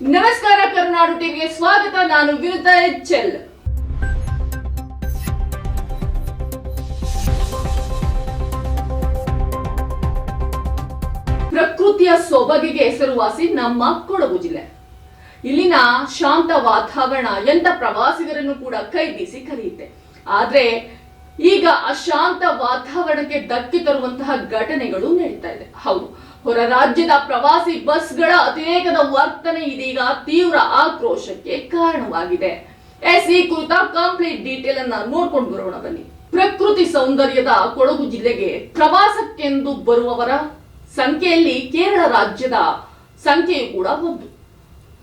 ನಮಸ್ಕಾರ ಕರುನಾಡು ಟಿವಿಗೆ ಸ್ವಾಗತ. ನಾನು ವಿನುತಾ ಎಚ್ಎಲ್. ಪ್ರಕೃತಿಯ ಸೊಬಗಿಗೆ ಹೆಸರುವಾಸಿ ನಮ್ಮ ಕೊಡಗು ಜಿಲ್ಲೆ. ಇಲ್ಲಿನ ಶಾಂತ ವಾತಾವರಣ ಎಂತ ಪ್ರವಾಸಿಗರನ್ನು ಕೂಡ ಕೈ ಬೀಸಿ ಕರೆಯುತ್ತೆ. ಆದ್ರೆ ಈಗ ಅಶಾಂತ ವಾತಾವರಣಕ್ಕೆ ಧಕ್ಕೆ ತರುವಂತಹ ಘಟನೆಗಳು ನಡೀತಾ ಇದೆ. ಹೌದು, ಹೊರ ರಾಜ್ಯದ ಪ್ರವಾಸಿ ಬಸ್ಗಳ ಅತಿರೇಕದ ವರ್ತನೆ ಇದೀಗ ತೀವ್ರ ಆಕ್ರೋಶಕ್ಕೆ ಕಾರಣವಾಗಿದೆ. ಈ ಕುರಿತ ಕಂಪ್ಲೀಟ್ ಡೀಟೇಲ್ ಅನ್ನ ನೋಡ್ಕೊಂಡು ಬರೋಣ ಬನ್ನಿ. ಪ್ರಕೃತಿ ಸೌಂದರ್ಯದ ಕೊಡಗು ಜಿಲ್ಲೆಗೆ ಪ್ರವಾಸಕ್ಕೆಂದು ಬರುವವರ ಸಂಖ್ಯೆಯಲ್ಲಿ ಕೇರಳ ರಾಜ್ಯದ ಸಂಖ್ಯೆಯು ಕೂಡ ಒಂದು.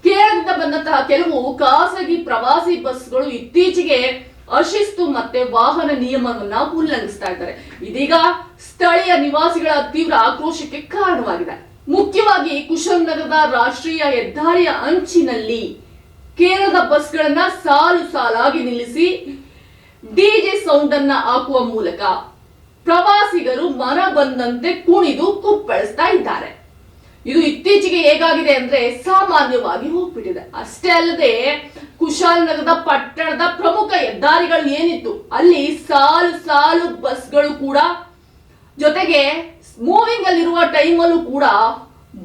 ಕೇರಳದಿಂದ ಬಂದಂತಹ ಕೆಲವು ಖಾಸಗಿ ಪ್ರವಾಸಿ ಬಸ್ಗಳು ಇತ್ತೀಚೆಗೆ ಅಶಿಸ್ತು ಮತ್ತೆ ವಾಹನ ನಿಯಮವನ್ನ ಉಲ್ಲಂಘಿಸ್ತಾ ಇದ್ದಾರೆ. ಇದೀಗ ಸ್ಥಳೀಯ ನಿವಾಸಿಗಳ ತೀವ್ರ ಆಕ್ರೋಶಕ್ಕೆ ಕಾರಣವಾಗಿದೆ. ಮುಖ್ಯವಾಗಿ ಕುಶಾಲನಗರದ ರಾಷ್ಟ್ರೀಯ ಹೆದ್ದಾರಿಯ ಅಂಚಿನಲ್ಲಿ ಕೇರಳದ ಬಸ್ಗಳನ್ನ ಸಾಲು ಸಾಲಾಗಿ ನಿಲ್ಲಿಸಿ ಡಿಜೆ ಸೌಂಡ್ ಅನ್ನ ಹಾಕುವ ಮೂಲಕ ಪ್ರವಾಸಿಗರು ಮನ ಬಂದಂತೆ ಕುಣಿದು ಕುಪ್ಪಳಿಸ್ತಾ ಇದ್ದಾರೆ. ಇದು ಇತ್ತೀಚೆಗೆ ಹೇಗಾಗಿದೆ ಅಂದ್ರೆ ಸಾಮಾನ್ಯವಾಗಿ ಹೋಗ್ಬಿಟ್ಟಿದೆ. ಅಷ್ಟೇ ಅಲ್ಲದೆ ಕುಶಾಲನಗರದ ಪಟ್ಟಣದ ಪ್ರಮುಖ ಹೆದ್ದಾರಿಗಳು ಏನಿತ್ತು ಅಲ್ಲಿ ಸಾಲು ಸಾಲು ಬಸ್ಗಳು ಕೂಡ, ಜೊತೆಗೆ ಮೂವಿಂಗ್ ಅಲ್ಲಿರುವ ಟೈಮಲ್ಲೂ ಕೂಡ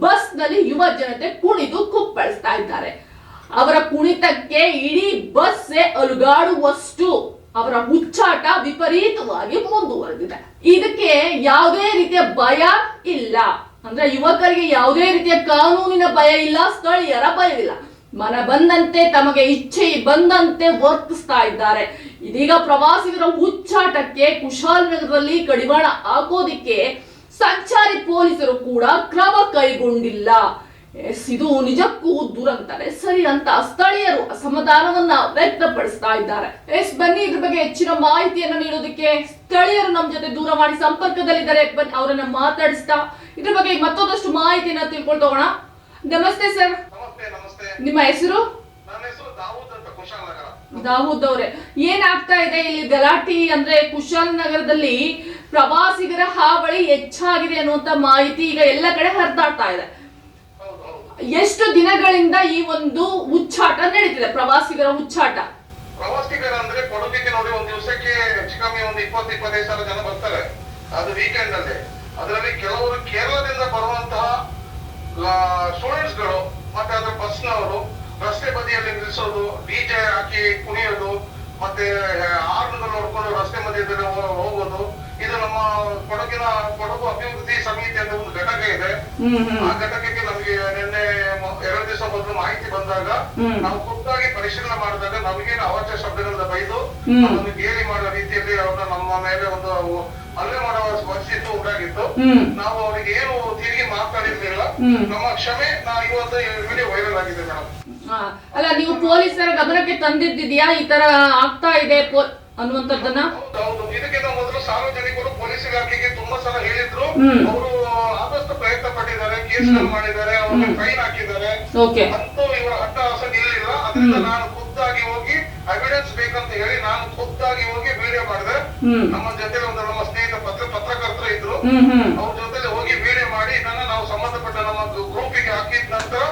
ಬಸ್ ನಲ್ಲಿ ಯುವ ಜನತೆ ಕುಣಿದು ಕುಪ್ಪಳಿಸ್ತಾ ಇದ್ದಾರೆ. ಅವರ ಕುಣಿತಕ್ಕೆ ಇಡೀ ಬಸ್ ಅಲುಗಾಡುವಷ್ಟು ಅವರ ಹುಚ್ಚಾಟ ವಿಪರೀತವಾಗಿ ಮುಂದುವರೆದಿದೆ. ಇದಕ್ಕೆ ಯಾವುದೇ ರೀತಿಯ ಭಯ ಇಲ್ಲ. ಅಂದ್ರೆ ಯುವಕರಿಗೆ ಯಾವುದೇ ರೀತಿಯ ಕಾನೂನಿನ ಭಯ ಇಲ್ಲ, ಸ್ಥಳೀಯರ ಭಯವಿಲ್ಲ. ಮನ ಬಂದಂತೆ ತಮಗೆ ಇಚ್ಛೆ ಬಂದಂತೆ ವರ್ತಿಸ್ತಾ ಇದ್ದಾರೆ. ಇದೀಗ ಪ್ರವಾಸಿಗರ ಹುಚ್ಚಾಟಕ್ಕೆ ಕುಶಾಲನಗರದಲ್ಲಿ ಕಡಿವಾಣ ಹಾಕೋದಿಕ್ಕೆ ಸಂಚಾರಿ ಪೊಲೀಸರು ಕೂಡ ಕ್ರಮ ಕೈಗೊಂಡಿಲ್ಲ. ಇದು ನಿಜಕ್ಕೂ ದುರಂತನೇ ಸರಿ ಅಂತ ಸ್ಥಳೀಯರು ಅಸಮಾಧಾನವನ್ನ ವ್ಯಕ್ತಪಡಿಸ್ತಾ ಇದ್ದಾರೆ. ಬನ್ನಿ ಇದ್ರ ಬಗ್ಗೆ ಹೆಚ್ಚಿನ ಮಾಹಿತಿಯನ್ನು ನೀಡೋದಕ್ಕೆ ಸ್ಥಳೀಯರು ನಮ್ಮ ಜೊತೆ ದೂರವಾಣಿ ಸಂಪರ್ಕದಲ್ಲಿದ್ದಾರೆ. ಅವರನ್ನ ಮಾತಾಡಿಸ್ತಾ ಇದ್ರ ಬಗ್ಗೆ ಮತ್ತೊಂದಷ್ಟು ಮಾಹಿತಿಯನ್ನ ತಿಳ್ಕೊಳ್ತಾ ಹೋಗೋಣ. ನಮಸ್ತೆ ಸರ್. ನಿಮ್ಮ ಹೆಸರು? ದಾವೂದ್ ಅವರೇ, ಏನಾಗ್ತಾ ಇದೆ ಇಲ್ಲಿ ಗಲಾಟಿ? ಅಂದ್ರೆ ಕುಶಾಲನಗರದಲ್ಲಿ ಪ್ರವಾಸಿಗರ ಹಾವಳಿ ಹೆಚ್ಚಾಗಿದೆ ಅನ್ನುವಂತ ಮಾಹಿತಿ ಈಗ ಎಲ್ಲ ಕಡೆ ಹರಿದಾಡ್ತಾ ಇದೆ. ಎಷ್ಟು ದಿನಗಳಿಂದ ಈ ಒಂದು ಹುಚ್ಚಾಟ ನಡೀತಿದೆ, ಪ್ರವಾಸಿಗರ ಹುಚ್ಚಾಟ? ಪ್ರವಾಸಿಗರ ಅಂದ್ರೆ ಕೊಡಗಿಗೆ ನೋಡಿ ಒಂದ್ ದಿವಸಕ್ಕೆ ಹೆಚ್ಚು ಕಮ್ಮಿ ಒಂದು 20-25 ಸಾವಿರ ಜನ ಬರ್ತಾರೆ. ಅದು ವೀಕೆಂಡ್ ಅಲ್ಲಿ. ಅದರಲ್ಲಿ ಕೆಲವರು ಕೇರಳದಿಂದ ಬರುವಂತಹ ಸ್ಟೂಡೆಂಟ್ಸ್ ಗಳು ಮತ್ತೆ ಅದ್ರ ಬಸ್ನವರು ರಸ್ತೆ ಬದಿಯಲ್ಲಿ ನಿಲ್ಲಿಸೋದು, ಡಿಜೆ ಹಾಕಿ ಕುಣಿಯೋದು, ಮತ್ತೆ ಹಾರ್ನ್ ನೋಡ್ಕೊಂಡು ರಸ್ತೆ ಮಧ್ಯದಲ್ಲಿ ಹೋಗೋದು. ಇದು ನಮ್ಮ ಕೊಡಗು ಅಭಿವೃದ್ಧಿ ಸಮಿತಿ ಅಂತ ಒಂದು ಘಟಕ ಇದೆ. ಆ ಘಟಕಕ್ಕೆ ನಮಗೆ ನಿನ್ನೆ 2 ದಿವಸ ಮೊದಲು ಮಾಹಿತಿ ಬಂದಾಗ ನಾವು ಖುದ್ದಾಗಿ ಪರಿಶೀಲನೆ ಮಾಡಿದಾಗ ನಮಗೇನು ಅವಾಚ್ಯ ಶಬ್ದಗಳಿಂದ ಬೈದು ಅದನ್ನು ಗೇಲಿ ಮಾಡೋ ರೀತಿಯಲ್ಲಿ ಅವ್ರನ್ನ ನಮ್ಮ ಮೇಲೆ ಒಂದು ಹಲ್ಲೆ ಮಾಡುವ ಪರಿಸ್ಥಿತಿ ಉಂಟಾಗಿತ್ತು. ನಾವು ಅವರಿಗೆ ಏನು ತಿರುಗಿ ಮಾತಾಡಿರ್ಲಿಲ್ಲ. ನಮ್ಮ ಕ್ಷಮೆ. ಇವತ್ತು ವಿಡಿಯೋ ವೈರಲ್ ಆಗಿದೆ ಮೇಡಮ್. ಅಲ್ಲ, ನೀವು ಪೊಲೀಸರ ಗಮನಕ್ಕೆ ತಂದಿದ್ದಿದ್ಯಾ ಈ ತರ ಆಗ್ತಾ ಇದೆ ಅನ್ನುವಂಥದ್ದನ್ನ? ಹೌದು. ಇದಕ್ಕಿಂತ ಮೊದಲು ಸಾರ್ವಜನಿಕರು ಪೊಲೀಸ್ ಇಲಾಖೆಗೆ ತುಂಬಾ ಸಲ ಹೇಳಿದ್ರು. ಅವರು ಆದಷ್ಟು ಪ್ರಯತ್ನ ಪಟ್ಟಿದ್ದಾರೆ, ಕೇಸ್ಗಳು ಮಾಡಿದ್ದಾರೆ, ಅವ್ರಿಗೆ ಫೈನ್ ಹಾಕಿದ್ದಾರೆ. ಅಂತೂ ಇವರ ಅಟ್ಟಹಾಸ ನಿಲ್ಲಿಲ್ಲ. ಅದರಿಂದ ನಾನು ಖುದ್ದಾಗಿ ಹೋಗಿ ಎವಿಡೆನ್ಸ್ ಬೇಕಂತ ಹೇಳಿ ನಾನು ಖುದ್ದಾಗಿ ಹೋಗಿ ವಿಡಿಯೋ ಮಾಡಿದೆ. ನಮ್ಮ ಜೊತೆ ನಮ್ಮ ಸ್ನೇಹಿತ ಪತ್ರಕರ್ತರು ಇದ್ರು. ಅವ್ರ ಜೊತೆ ಹೋಗಿ ವಿಡಿಯೋ ಮಾಡಿ ಇದನ್ನ ನಾವು ಸಂಬಂಧಪಟ್ಟ ನಮ್ಮ ಗ್ರೂಪಿಗೆ ಹಾಕಿದ ನಂತರ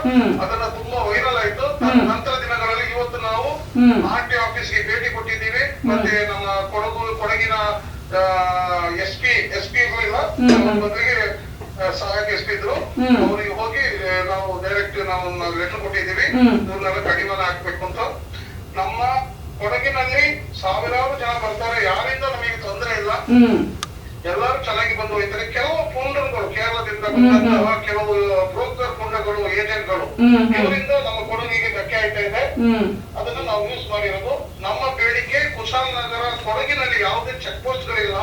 ಅದನ್ನ ತುಂಬಾ ವೈರಲ್ ಆಯ್ತು. ನಂತರ ದಿನಗಳಲ್ಲಿ ಇವತ್ತು ನಾವು ಆರ್ಟಿ ಆಫೀಸ್ಗೆ ಭೇಟಿ ಕೊಟ್ಟಿದ್ದೀವಿ. ಮತ್ತೆ ನಮ್ಮ ಕೊಡಗಿನ ಎಸ್ ಪಿ ಇಲ್ಲ, ಬದಲಿಗೆ ಸಹಾಯಕ ಎಸ್ ಪಿ ಇದ್ರು. ಅವ್ರಿಗೆ ಹೋಗಿ ನಾವು ಡೈರೆಕ್ಟ್ ನಾವು ಲೆಟರ್ ಕೊಟ್ಟಿದ್ದೀವಿ, ಇವ್ರನ್ನೆಲ್ಲ ಕಡಿಮೆ ಹಾಕ್ಬೇಕು ಅಂತ. ನಮ್ಮ ಕೊಡಗಿನಲ್ಲಿ ಸಾವಿರಾರು ಜನ ಬರ್ತಾರೆ, ಯಾರಿಂದ ನಮಗೆ ತೊಂದರೆ ಇಲ್ಲ. ಎಲ್ಲರೂ ಚೆನ್ನಾಗಿ ಬಂದು ಹೋಗ್ತಾರೆ. ಕೆಲವು ಪುಂಡಗಳು ಕೇರಳದಿಂದ ಬಂದಂತಹ ಕೆಲವು ಬ್ರೋಕರ್ ಪುಂಡಗಳು, ಏಜೆಂಟ್ಗಳು, ಇವರಿಂದ ನಮ್ಮ ಕೊಡಗಿಗೆ ಧಕ್ಕೆ ಆಯ್ತಾ ಇದೆ. ಅದನ್ನ ನಾವು ಯೂಸ್ ಮಾಡಿರೋದು. ನಮ್ಮ ಬೇಡಿಕೆ ಕುಶಾಲನಗರ ಕೊಡಗಿನಲ್ಲಿ ಯಾವುದೇ ಚೆಕ್ ಪೋಸ್ಟ್ ಗಳಿಲ್ಲ.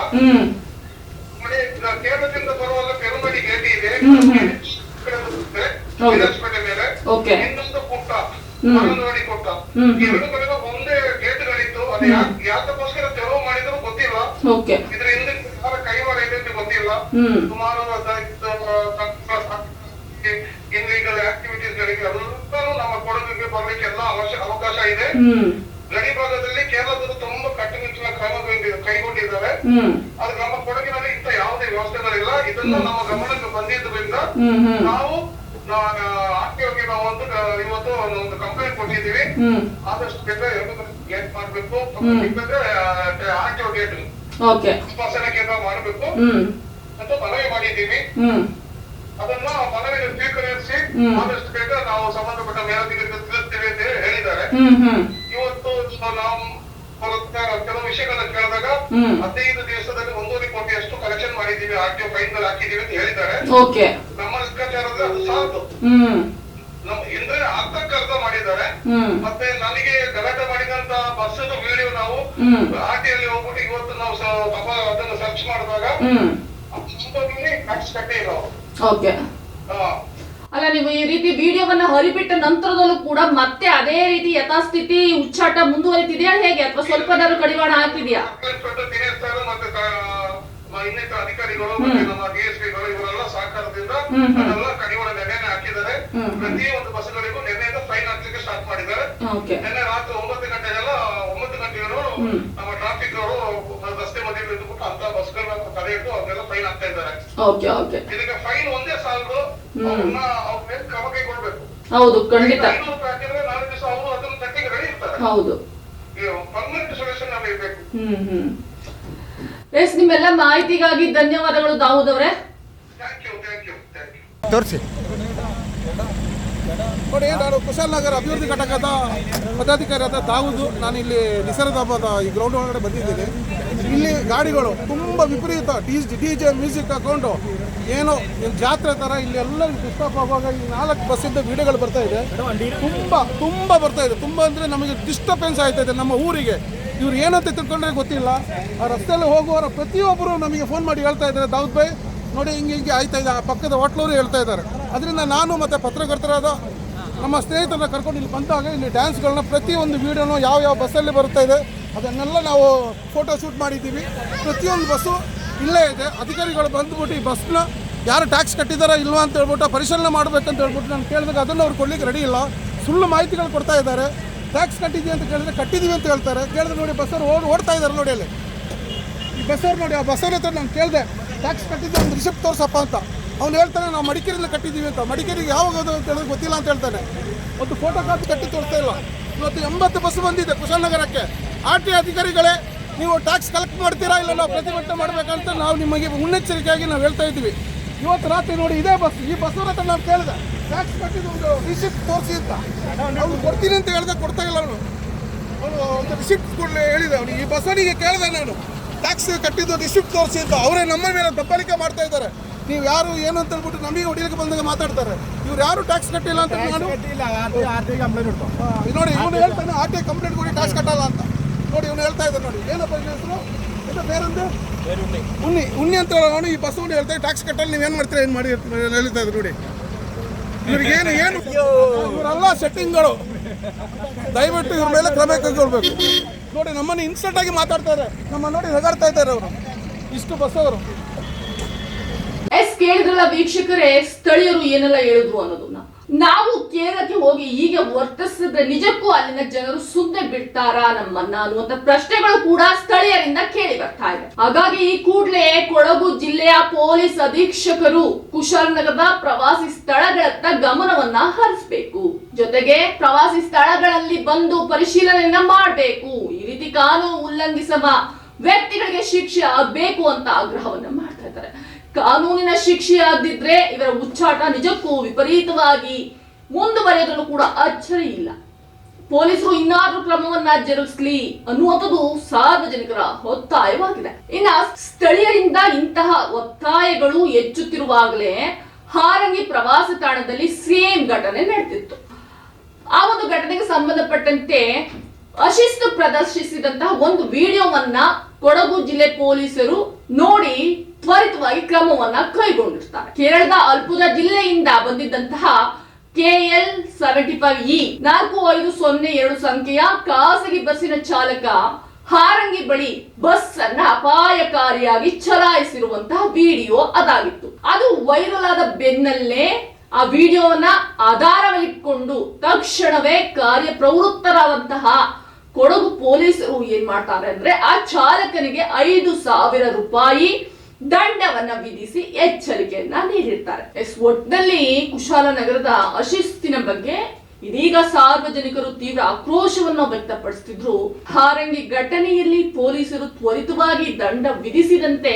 ಕೇರಳದಿಂದ ಬರುವಾಗ ಪೆರುಮಡಿ ಗೇಟ್ ಇದೆ, ವಿರಾಜಪೇಟೆ ಮೇಲೆ ಇನ್ನೊಂದು ಪುಟ್ಟ ಅಂಗನವಾಡಿ ಕೊಟ್ಟ. ಎರಡು ಕಡೆಗೂ ಒಂದೇ ಗೇಟ್ಗಳಿತ್ತು. ಅದು ಯಾತಕ್ಕೋಸ್ಕರ ತೆರವು ಮಾಡಿದ್ರು ಗೊತ್ತಿಲ್ಲ. ಇದ್ರ ಹಿಂದೆ ಯಾರ ಕೈವಾಡ ಇದೆ ಅಂತ ಗೊತ್ತಿಲ್ಲ. ಸುಮಾರು ಇನ್ಲೀಗಲ್ ಆಕ್ಟಿವಿಟೀಸ್ ಗಳಿಗೆ ಎಲ್ಲರೂ ನಮ್ಮ ಕೊಡಗಿಗೆ ಬರ್ಲಿಕ್ಕೆ ಎಲ್ಲ ಅವಕಾಶ ಇದೆ. ಗಡಿ ಭಾಗದಲ್ಲಿ ಕೇರಳದವರು ತುಂಬಾ ಕಟ್ಟುನಿಟ್ಟಿನ ಕ್ರಮ ಕೈಗೊಂಡಿದ್ದಾರೆ. ಆದ್ರೆ ನಮ್ಮ ಕೊಡಗಿನಲ್ಲಿ ಇಂಥ ಯಾವುದೇ ವ್ಯವಸ್ಥೆಗಳಿಲ್ಲ. ಇದನ್ನ ನಮ್ಮ ಗಮನಕ್ಕೆ ಬಂದಿದ್ದರಿಂದ ನಾವು ಆರ್ಟಿಒಗೆ ನಾವು ಇವತ್ತು ಒಂದು ಕಂಪ್ಲೇಂಟ್ ಕೊಟ್ಟಿದ್ದೀವಿ. ಆದಷ್ಟು ಬೇಗ ಗೇಟ್ ಮಾಡ್ಬೇಕು, ಆರ್ಟಿಒ ಗೇಟ್ ಸ್ಪಷ್ಟನೆ ಕೇಂದ್ರ ಮಾಡಬೇಕು ಅಂತ ಮನವಿ ಮಾಡಿದ್ದೀವಿ. ಅದನ್ನ ಮನವಿಗೆ ಸ್ವೀಕರಿಸಿ ಆದಷ್ಟು ಬೇಗ ನಾವು ಸಂಬಂಧಪಟ್ಟ ಮೇಲಧಿಕಾರಿಗೆ ತಿಳಿಸ್ತೀವಿ ಅಂತ ಹೇಳಿದ್ದಾರೆ. ಇವತ್ತು ನಾವು ಕೆಲವು ವಿಷಯಗಳನ್ನ ಕೇಳಿದಾಗ 15 ದಿವಸದಲ್ಲಿ 1.5 ಕೋಟಿಯಷ್ಟು ಕಲೆಕ್ಷನ್ ಮಾಡಿದ್ದೀವಿ, ಆರ್ಟಿಒ ಫೈನ್ ಗಳು ಹಾಕಿದ್ದೀವಿ ಅಂತ ಹೇಳಿದ್ದಾರೆ. ನಮ್ಮ ಲೆಕ್ಕಾಚಾರದಲ್ಲಿ ಅದು ಸಾಲದು. ಅಂದ್ರೆ ಅರ್ಧ ಮಾಡಿದ್ದಾರೆ. ಮತ್ತೆ ನನಗೆ ಗಲಾಟೆ ಮಾಡಿದಂತ ಬಸ್ ವಿಡಿಯೋ ನಾವು ಆರ್ಟಿಯಲ್ಲಿ ಹೋಗ್ಬಿಟ್ಟು ಇವತ್ತು ನಾವು ಅದನ್ನು ಸರ್ಚ್ ಮಾಡಿದಾಗ ಟ್ಯಾಕ್ಸ್ ಕಟ್ಟೇ ಇಲ್ಲ. ಅಲ್ಲ, ನೀವು ಈ ರೀತಿ ವಿಡಿಯೋವನ್ನ ಹೊರಬಿಟ್ಟ ನಂತರದಲ್ಲೂ ಕೂಡ ಮತ್ತೆ ಅದೇ ರೀತಿ ಯಥಾಸ್ಥಿತಿ ಉಚ್ಚಾಟ ಮುಂದುವರಿತಿದೆಯಾ ಹೇಗೆ, ಅಥವಾ ಸ್ವಲ್ಪನಾದ್ರೂ ಕಡಿವಾಣ ಆಗ್ತಿದೆಯಾ? ಇನ್ನಿತರ ಅಧಿಕಾರಿಗಳು ಮತ್ತೆ ನಮ್ಮ ಡಿಎಸ್ಪಿಗಳು ಇವರೆಲ್ಲ ಸಹಕಾರದಿಂದ ಅದೆಲ್ಲ ಕಡಿವಾಣ ನೆನ್ನೆ ಹಾಕಿದ್ದಾರೆ. ಪ್ರತಿಯೊಂದು ಬಸ್ಗಳಿಗೂ ನೆನ್ನೆಯಿಂದ ಫೈನ್ ಹಾಕ್ಲಿಕ್ಕೆ ಸ್ಟಾರ್ಟ್ ಮಾಡಿದ್ದಾರೆ. ನಿನ್ನೆ ರಾತ್ರಿ 9 ಗಂಟೆಗೆಲ್ಲ 9 ಗಂಟೆಗಳು ನಮ್ಮ ಟ್ರಾಫಿಕ್ ಅವರು ರಸ್ತೆ ಮಧ್ಯೆ ಇದ್ದುಬಿಟ್ಟು ಅಂತ ಬಸ್ಗಳನ್ನ ತಡೆ ಇಟ್ಟು ಅವ್ರಿಗೆಲ್ಲ ಫೈನ್ ಹಾಕ್ತಾ ಇದ್ದಾರೆ. ಇದಕ್ಕೆ ಫೈನ್ ಒಂದೇ ಸಾಲದು, ಅವ್ರನ್ನ ಅವ್ರ ಮೇಲೆ ಕ್ರಮ ಕೈಗೊಳ್ಬೇಕು. ಹೌದು, ಖಂಡಿತ. 500 ರೂಪಾಯಿ ಹಾಕಿದ್ರೆ 4 ದಿವಸ ಅವರು ಅದನ್ನ ಕಟ್ಟಿಗೆ ರೆಡಿ ಇರ್ತಾರೆ. ಹೌದು, ಪರ್ಮನೆಂಟ್ ಸೊಲ್ಯೂಷನ್ ನಮಗೆ ಬೇಕು. ಎಸ್, ನಿಮ್ಮೆಲ್ಲ ಮಾಹಿತಿಗಾಗಿ ಧನ್ಯವಾದಗಳು ದಾವೂದ್ ಅವರೇ. ತೋರಿಸಿ ನೋಡಿ, ನಾನು ಕುಶಾಲನಗರ ಅಭಿವೃದ್ಧಿ ಘಟಕದ ಪದಾಧಿಕಾರಿಯಾದ ದಾವೂದ್. ನಾನು ಇಲ್ಲಿ ನಿಸರ್ಗದ ಈ ಗ್ರೌಂಡ್ ಒಳಗಡೆ ಬಂದಿದ್ದೀನಿ. ಇಲ್ಲಿ ಗಾಡಿಗಳು ತುಂಬ ವಿಪರೀತ ಡಿಜೆ ಮ್ಯೂಸಿಕ್ ಹಾಕೊಂಡು ಏನೋ ಜಾತ್ರೆ ಥರ ಇಲ್ಲಿ ಎಲ್ಲ ಡಿಸ್ಟರ್ಬ್ ಆಗುವಾಗ ಈ 4 ಬಸ್ಸಿಂದ ವಿಡಿಯೋಗಳು ಬರ್ತಾ ಇದೆ. ತುಂಬ ಬರ್ತಾ ಇದೆ. ತುಂಬ ಅಂದರೆ ನಮಗೆ ಡಿಸ್ಟರ್ಬೆನ್ಸ್ ಆಯ್ತಾ ಇದೆ ನಮ್ಮ ಊರಿಗೆ. ಇವ್ರು ಏನಂತ ತಿಳ್ಕೊಂಡ್ರೆ ಗೊತ್ತಿಲ್ಲ. ಆ ರಸ್ತೆಯಲ್ಲಿ ಹೋಗುವವರ ಪ್ರತಿಯೊಬ್ಬರು ನಮಗೆ ಫೋನ್ ಮಾಡಿ ಹೇಳ್ತಾ ಇದ್ದಾರೆ, ದಾವೂದ್ ಭಾಯ್ ನೋಡಿ ಹಿಂಗೆ ಆಯ್ತಾ ಇದೆ. ಆ ಪಕ್ಕದ ಹೋಟ್ಲವರು ಹೇಳ್ತಾ ಇದ್ದಾರೆ. ಅದರಿಂದ ನಾನು ಮತ್ತು ಪತ್ರಕರ್ತರಾದ ನಮ್ಮ ಸ್ನೇಹಿತರನ್ನ ಕರ್ಕೊಂಡು ಇಲ್ಲಿ ಬಂದಾಗ ಇಲ್ಲಿ ಡ್ಯಾನ್ಸ್ಗಳನ್ನ ಪ್ರತಿಯೊಂದು ವೀಡಿಯೋನು ಯಾವ ಬಸ್ಸಲ್ಲಿ ಬರ್ತಾ ಇದೆ ಅದನ್ನೆಲ್ಲ ನಾವು ಫೋಟೋ ಶೂಟ್ ಮಾಡಿದ್ದೀವಿ. ಪ್ರತಿಯೊಂದು ಬಸ್ಸು ಇಲ್ಲೇ ಇದೆ. ಅಧಿಕಾರಿಗಳು ಬಂದುಬಿಟ್ಟು ಈ ಬಸ್ನ ಯಾರು ಟ್ಯಾಕ್ಸ್ ಕಟ್ಟಿದಾರಾ ಇಲ್ವಾ ಅಂತ ಹೇಳ್ಬಿಟ್ಟು ಪರಿಶೀಲನೆ ಮಾಡಬೇಕಂತ ಹೇಳ್ಬಿಟ್ಟು ನಾನು ಕೇಳಿದಾಗ ಅದನ್ನು ಅವ್ರು ಕೊಡ್ಲಿಕ್ಕೆ ರೆಡಿ ಇಲ್ಲ. ಸುಳ್ಳು ಮಾಹಿತಿಗಳು ಕೊಡ್ತಾ ಇದ್ದಾರೆ. ಟ್ಯಾಕ್ಸ್ ಕಟ್ಟಿದ್ದೀವಿ ಅಂತ ಕೇಳಿದ್ರೆ ಕಟ್ಟಿದ್ದೀವಿ ಅಂತ ಹೇಳ್ತಾರೆ. ಕೇಳಿದ್ರೆ ನೋಡಿ ಬಸ್ಸವ್ರು ಓಡ್ತಾ ಇದ್ದಾರೆ ನೋಡಿ. ಅಲ್ಲಿ ಈ ಬಸ್ಸವ್ರು ನೋಡಿ, ಆ ಬಸ್ಸವ್ರ ಹತ್ರ ನಾನು ಕೇಳಿದೆ ಟ್ಯಾಕ್ಸ್ ಕಟ್ಟಿದ್ದೆ ಒಂದು ರಿಸಿಪ್ಟ್ ತೋರ್ಸಪ್ಪ ಅಂತ. ಅವ್ನು ಹೇಳ್ತಾನೆ ನಾವು ಮಡಿಕೇರಿಯಲ್ಲಿ ಕಟ್ಟಿದ್ದೀವಿ ಅಂತ. ಮಡಿಕೇರಿಗೆ ಯಾವಾಗ ಅಂತ ಹೇಳಿದ್ರೆ ಗೊತ್ತಿಲ್ಲ ಅಂತ ಹೇಳ್ತಾನೆ. ಒಂದು ಫೋಟೋ ಕಾಪಿ ಕಟ್ಟಿ ತೋರಿಸ್ತಾ ಇಲ್ಲ. ಇವತ್ತು 80 ಬಸ್ ಬಂದಿದೆ ಕುಶಾಲನಗರಕ್ಕೆ. RTO ಅಧಿಕಾರಿಗಳೇ, ನೀವು ಟ್ಯಾಕ್ಸ್ ಕಲೆಕ್ಟ್ ಮಾಡ್ತೀರಾ ಇಲ್ಲ ನಾವು ಪ್ರತಿಭಟನೆ ಮಾಡಬೇಕಂತ ನಾವು ನಿಮಗೆ ಮುನ್ನೆಚ್ಚರಿಕೆಯಾಗಿ ನಾವು ಹೇಳ್ತಾ ಇದ್ದೀವಿ. ಇವತ್ತು ರಾತ್ರಿ ನೋಡಿ ಇದೇ ಬಸ್, ಈ ಬಸ್ಸವ್ರ ಹತ್ರ ನಾನು ಕೇಳಿದೆ ಟ್ಯಾಕ್ಸ್ ಕಟ್ಟಿದ್ದು ಒಂದು ರಿಸಿಪ್ಟ್ ತೋರಿಸಿ ಅಂತ. ಅವ್ನು ಕೊಡ್ತೀನಿ ಅಂತ ಹೇಳಿದೆ, ಕೊಡ್ತಾ ಇಲ್ಲ ಅವನು. ಒಂದು ರಿಸಿಪ್ಟ್ ಕೊಡಲಿ ಹೇಳಿದೆ ಅವನು. ಈ ಬಸ್ಸನಿಗೆ ಕೇಳಿದೆ ನಾನು ಟ್ಯಾಕ್ಸ್ ಕಟ್ಟಿದ್ದು ರಿಸಿಪ್ಟ್ ತೋರಿಸಿ ಅಂತ. ಅವರೇ ನಮ್ಮ ಮೇಲೆ ದಬ್ಬಾಳಿಕೆ ಮಾಡ್ತಾ ಇದ್ದಾರೆ. ನೀವು ಯಾರು ಏನು ಅಂತ ಹೇಳ್ಬಿಟ್ಟು ನಮಗೆ ಹೊಡಿಲಿಕ್ಕೆ ಬಂದಾಗ ಮಾತಾಡ್ತಾರೆ. ಇವ್ರು ಯಾರು ಟ್ಯಾಕ್ಸ್ ಕಟ್ಟಿಲ್ಲ ಅಂತ ನಾನು ನೋಡಿ ಇವನು ಹೇಳ್ತಾನೆ RTO ಕಂಪ್ಲೇಂಟ್ ಕೊಡಿ ಟ್ಯಾಕ್ಸ್ ಕಟ್ಟಲ್ಲ ಅಂತ. ನೋಡಿ ಇವನು ಹೇಳ್ತಾ ಇದ್ದಾನೆ ನೋಡಿ. ಏನಪ್ಪ ಹೆಸರು ಇದು ಬೇರೊಂದು ಉಣ್ಣಿ ಅಂತ ಅವನು ಈ ಬಸ್ ಉಣ್ಣಿ ಹೇಳ್ತಾರೆ ಟ್ಯಾಕ್ಸ್ ಕಟ್ಟಲ್ಲ ನೀವೇನು ಮಾಡ್ತೀರಾ ಏನು ಮಾಡಿ ಹೇಳ್ತಾ ಇದ್ರು ನೋಡಿ. ಇವ್ರಿಗೆ ಏನು ಇವರೆಲ್ಲ ಸೆಟ್ಟಿಂಗ್ಗಳು. ದಯವಿಟ್ಟು ಇವ್ರ ಮೇಲೆ ಕ್ರಮ ಕೈಗೊಳ್ಬೇಕು. ನೋಡಿ ನಮ್ಮನ್ನು ಇನ್ಸ್ಟೆಂಟ್ ಆಗಿ ಮಾತಾಡ್ತಾರೆ, ನಮ್ಮ ನೋಡಿ ನಗಾಡ್ತಾ ಇದ್ದಾರೆ ಅವರು ಇಷ್ಟು ಬಸ್ ಅವರು. ಕೇಳಿದ್ರಲ್ಲ ವೀಕ್ಷಕರೇ, ಸ್ಥಳೀಯರು ಏನೆಲ್ಲ ಹೇಳಿದ್ರು ಅನ್ನೋದನ್ನ. ನಾವು ಕೇರಳಕ್ಕೆ ಹೋಗಿ ಹೀಗೆ ವರ್ತಿಸಿದ್ರೆ ನಿಜಕ್ಕೂ ಅಲ್ಲಿನ ಜನರು ಸುಮ್ಮನೆ ಬಿಡ್ತಾರಾ ನಮ್ಮನ್ನ ಅನ್ನುವಂತ ಪ್ರಶ್ನೆಗಳು ಕೂಡ ಸ್ಥಳೀಯರಿಂದ ಕೇಳಿ ಬರ್ತಾ ಇದೆ. ಹಾಗಾಗಿ ಈ ಕೂಡಲೇ ಕೊಡಗು ಜಿಲ್ಲೆಯ ಪೊಲೀಸ್ ಅಧೀಕ್ಷಕರು ಕುಶಾಲನಗರದ ಪ್ರವಾಸಿ ಸ್ಥಳಗಳತ್ತ ಗಮನವನ್ನ ಹರಿಸಬೇಕು. ಜೊತೆಗೆ ಪ್ರವಾಸಿ ಸ್ಥಳಗಳಲ್ಲಿ ಬಂದು ಪರಿಶೀಲನೆಯನ್ನ ಮಾಡಬೇಕು. ಈ ರೀತಿ ಕಾನೂನು ಉಲ್ಲಂಘಿಸುವ ವ್ಯಕ್ತಿಗಳಿಗೆ ಶಿಕ್ಷೆ ಆಗಬೇಕು ಅಂತ ಆಗ್ರಹವನ್ನ ಮಾಡ್ತಾ ಇದ್ದಾರೆ. ಕಾನೂನಿನ ಶಿಕ್ಷೆ ಆಗದಿದ್ರೆ ಇವರ ಉಚ್ಚಾಟ ನಿಜಕ್ಕೂ ವಿಪರೀತವಾಗಿ ಮುಂದುವರೆಯೋದ್ರಲ್ಲೂ ಕೂಡ ಅಚ್ಚರಿ ಇಲ್ಲ. ಪೊಲೀಸರು ಇನ್ನಾದ್ರೂ ಕ್ರಮವನ್ನ ಜರುಗಿಸಲಿ ಅನ್ನುವಂಥದ್ದು ಸಾರ್ವಜನಿಕರ ಒತ್ತಾಯವಾಗಿದೆ. ಇನ್ನ ಸ್ಥಳೀಯರಿಂದ ಇಂತಹ ಒತ್ತಾಯಗಳು ಹೆಚ್ಚುತ್ತಿರುವಾಗಲೇ ಹಾರಂಗಿ ಪ್ರವಾಸಿ ತಾಣದಲ್ಲಿ ಸೇಮ್ ಘಟನೆ ನಡೆದಿತ್ತು. ಆ ಒಂದು ಘಟನೆಗೆ ಸಂಬಂಧಪಟ್ಟಂತೆ ಅಶಿಸ್ತು ಪ್ರದರ್ಶಿಸಿದಂತಹ ಒಂದು ವಿಡಿಯೋವನ್ನ ಕೊಡಗು ಜಿಲ್ಲೆ ಪೊಲೀಸರು ನೋಡಿ ತ್ವರಿತವಾಗಿ ಕ್ರಮವನ್ನ ಕೈಗೊಂಡಿರ್ತಾರೆ. ಕೇರಳದ ಅಲ್ಪುರ ಜಿಲ್ಲೆಯಿಂದ ಬಂದಿದ್ದಂತಹ KL 75E 4502 ಸಂಖ್ಯೆಯ ಖಾಸಗಿ ಬಸ್ಸಿನ ಚಾಲಕ ಹಾರಂಗಿ ಬಳಿ ಬಸ್ ಅನ್ನ ಅಪಾಯಕಾರಿಯಾಗಿ ಚಲಾಯಿಸಿರುವಂತಹ ವಿಡಿಯೋ ಅದಾಗಿತ್ತು. ಅದು ವೈರಲ್ ಆದ ಬೆನ್ನಲ್ಲೇ ಆ ವಿಡಿಯೋವನ್ನ ಆಧಾರವಾಗಿಟ್ಕೊಂಡು ತಕ್ಷಣವೇ ಕಾರ್ಯಪ್ರವೃತ್ತರಾದಂತಹ ಕೊಡಗು ಪೊಲೀಸರು ಏನ್ ಮಾಡ್ತಾರೆ ಅಂದ್ರೆ ಆ ಚಾಲಕನಿಗೆ 5,000 ರೂಪಾಯಿ ದಂಡವನ್ನ ವಿಧಿಸಿ ಎಚ್ಚರಿಕೆಯನ್ನ ನೀಡಿರ್ತಾರೆ. ಒಟ್ಟಿನಲ್ಲಿ ಕುಶಾಲನಗರದ ಅಶಿಸ್ತಿನ ಬಗ್ಗೆ ಇದೀಗ ಸಾರ್ವಜನಿಕರು ತೀವ್ರ ಆಕ್ರೋಶವನ್ನು ವ್ಯಕ್ತಪಡಿಸುತ್ತಿದ್ರು. ಹಾರಂಗಿ ಘಟನೆಯಲ್ಲಿ ಪೊಲೀಸರು ತ್ವರಿತವಾಗಿ ದಂಡ ವಿಧಿಸಿದಂತೆ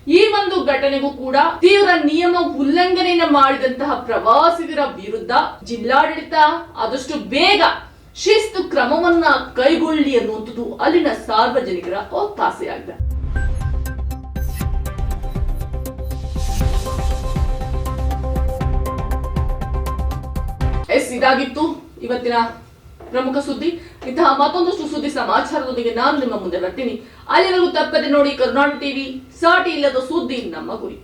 ಈ ಒಂದು ಘಟನೆಗೂ ಕೂಡ ತೀವ್ರ ನಿಯಮ ಉಲ್ಲಂಘನೆಯನ್ನ ಮಾಡಿದಂತಹ ಪ್ರವಾಸಿಗರ ವಿರುದ್ಧ ಜಿಲ್ಲಾಡಳಿತ ಆದಷ್ಟು ಬೇಗ ಶಿಸ್ತು ಕ್ರಮವನ್ನ ಕೈಗೊಳ್ಳಿ ಅನ್ನುವಂಥದ್ದು ಅಲ್ಲಿನ ಸಾರ್ವಜನಿಕರ ಒತ್ತಾಸೆಯಾಗಿದೆ. ಇದಾಗಿತ್ತು ಇವತ್ತಿನ ಪ್ರಮುಖ ಸುದ್ದಿ. ಇಂತಹ ಮತ್ತೊಂದಷ್ಟು ಸುದ್ದಿ ಸಮಾಚಾರದೊಂದಿಗೆ ನಾನು ನಿಮ್ಮ ಮುಂದೆ ಬರ್ತೀನಿ. ಅಲ್ಲಿವರೆಗೂ ತಪ್ಪದೆ ನೋಡಿ ಕರ್ನಾಟಕ ಟಿವಿ, ಸಾಟಿ ಇಲ್ಲದ ಸುದ್ದಿ ನಮ್ಮ ಗುರಿ.